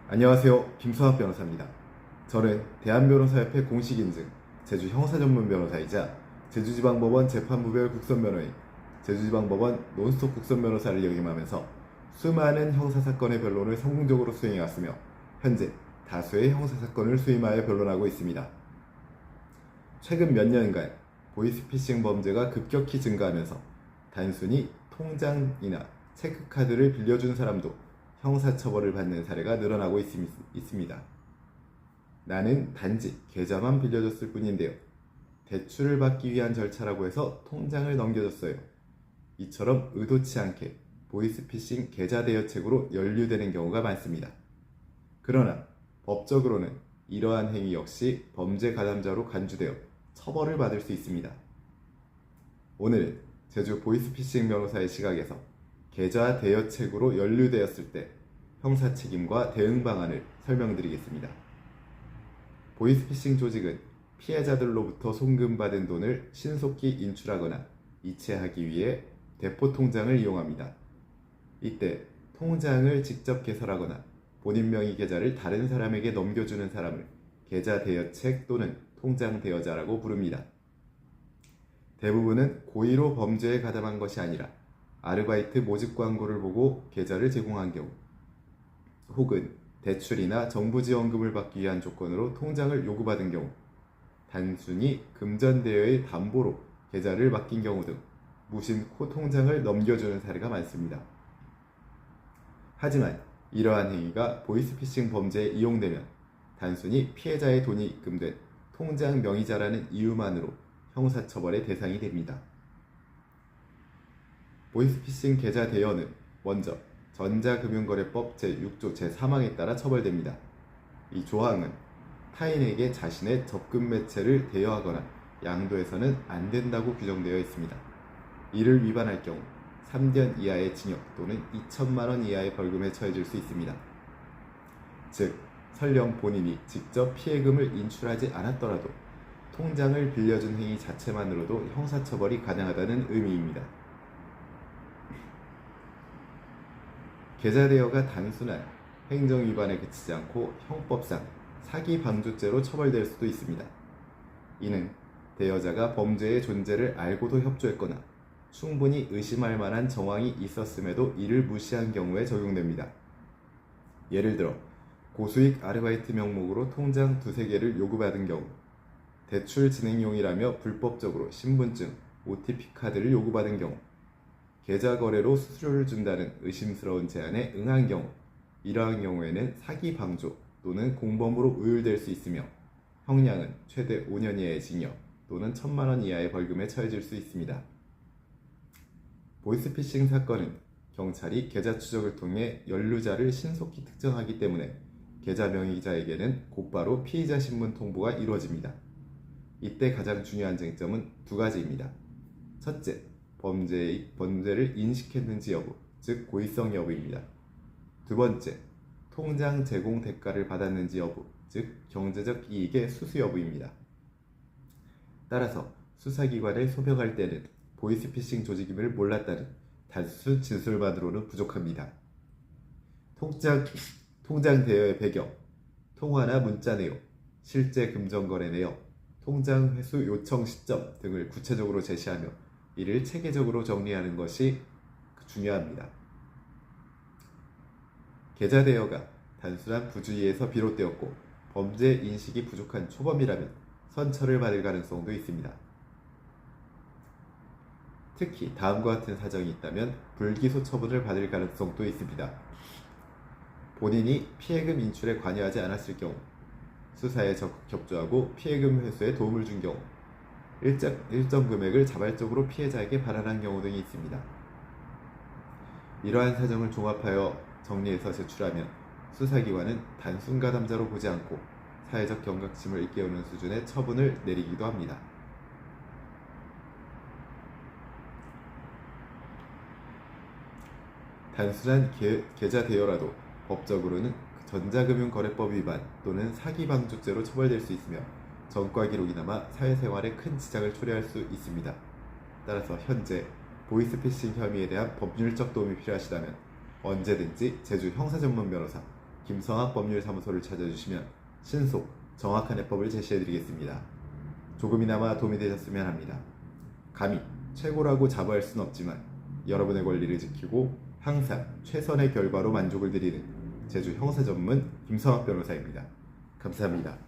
안녕하세요. 김수학 변호사입니다. 저는 대한변호사협회 공식인증 제주 형사전문 변호사이자 제주지방법원 재판부별 국선변호인, 제주지방법원 논스톱 국선변호사를 역임하면서 수많은 형사사건의 변론을 성공적으로 수행해왔으며 현재 다수의 형사사건을 수임하여 변론하고 있습니다. 최근 몇 년간 보이스피싱 범죄가 급격히 증가하면서 단순히 통장이나 체크카드를 빌려준 사람도 형사처벌을 받는 사례가 늘어나고 있습니다. 나는 단지 계좌만 빌려줬을 뿐인데요. 대출을 받기 위한 절차라고 해서 통장을 넘겨줬어요. 이처럼 의도치 않게 보이스피싱 계좌 대여책으로 연루되는 경우가 많습니다. 그러나 법적으로는 이러한 행위 역시 범죄 가담자로 간주되어 처벌을 받을 수 있습니다. 오늘은 제주 보이스피싱 변호사의 시각에서 계좌 대여책으로 연루되었을 때 형사 책임과 대응 방안을 설명드리겠습니다. 보이스피싱 조직은 피해자들로부터 송금받은 돈을 신속히 인출하거나 이체하기 위해 대포 통장을 이용합니다. 이때 통장을 직접 개설하거나 본인 명의 계좌를 다른 사람에게 넘겨주는 사람을 계좌 대여책 또는 통장 대여자라고 부릅니다. 대부분은 고의로 범죄에 가담한 것이 아니라 아르바이트 모집 광고를 보고 계좌를 제공한 경우, 혹은 대출이나 정부 지원금을 받기 위한 조건으로 통장을 요구받은 경우, 단순히 금전대여의 담보로 계좌를 맡긴 경우 등 무심코 통장을 넘겨주는 사례가 많습니다. 하지만 이러한 행위가 보이스피싱 범죄에 이용되면 단순히 피해자의 돈이 입금된 통장 명의자라는 이유만으로 형사처벌의 대상이 됩니다. 보이스피싱 계좌 대여는 먼저 전자금융거래법 제6조 제3항에 따라 처벌됩니다. 이 조항은 타인에게 자신의 접근 매체를 대여하거나 양도해서는 안 된다고 규정되어 있습니다. 이를 위반할 경우 3년 이하의 징역 또는 2천만 원 이하의 벌금에 처해질 수 있습니다. 즉, 설령 본인이 직접 피해금을 인출하지 않았더라도 통장을 빌려준 행위 자체만으로도 형사처벌이 가능하다는 의미입니다. 계좌 대여가 단순한 행정위반에 그치지 않고 형법상 사기 방조죄로 처벌될 수도 있습니다. 이는 대여자가 범죄의 존재를 알고도 협조했거나 충분히 의심할 만한 정황이 있었음에도 이를 무시한 경우에 적용됩니다. 예를 들어 고수익 아르바이트 명목으로 통장 2-3개를 요구받은 경우, 대출 진행용이라며 불법적으로 신분증, OTP 카드를 요구받은 경우, 계좌 거래로 수수료를 준다는 의심스러운 제안에 응한 경우, 이러한 경우에는 사기 방조 또는 공범으로 의율될 수 있으며 형량은 최대 5년 이하의 징역 또는 1,000만 원 이하의 벌금에 처해질 수 있습니다. 보이스피싱 사건은 경찰이 계좌 추적을 통해 연루자를 신속히 특정하기 때문에 계좌 명의자에게는 곧바로 피의자 신문 통보가 이루어집니다. 이때 가장 중요한 쟁점은 두 가지입니다. 첫째, 범죄를 인식했는지 여부, 즉 고의성 여부입니다. 두 번째, 통장 제공 대가를 받았는지 여부, 즉 경제적 이익의 수수 여부입니다. 따라서 수사기관을 소명할 때는 보이스피싱 조직임을 몰랐다는 단순 진술만으로는 부족합니다. 통장 대여의 배경, 통화나 문자 내용, 실제 금전거래 내역, 통장 회수 요청 시점 등을 구체적으로 제시하며 이를 체계적으로 정리하는 것이 중요합니다. 계좌 대여가 단순한 부주의에서 비롯되었고 범죄 인식이 부족한 초범이라면 선처를 받을 가능성도 있습니다. 특히 다음과 같은 사정이 있다면 불기소 처분을 받을 가능성도 있습니다. 본인이 피해금 인출에 관여하지 않았을 경우, 수사에 적극 협조하고 피해금 회수에 도움을 준 경우, 일정 금액을 자발적으로 피해자에게 반환한 경우 등이 있습니다. 이러한 사정을 종합하여 정리해서 제출하면 수사기관은 단순 가담자로 보지 않고 사회적 경각심을 일깨우는 수준의 처분을 내리기도 합니다. 단순한 계좌 대여라도 법적으로는 전자금융거래법 위반 또는 사기방조죄로 처벌될 수 있으며 전과 기록이 남아 사회생활에 큰 지장을 초래할 수 있습니다. 따라서 현재 보이스피싱 혐의에 대한 법률적 도움이 필요하시다면 언제든지 제주 형사전문 변호사 김성학 법률사무소를 찾아주시면 신속, 정확한 해법을 제시해드리겠습니다. 조금이나마 도움이 되셨으면 합니다. 감히 최고라고 자부할 순 없지만 여러분의 권리를 지키고 항상 최선의 결과로 만족을 드리는 제주 형사 전문 김성학 변호사입니다. 감사합니다.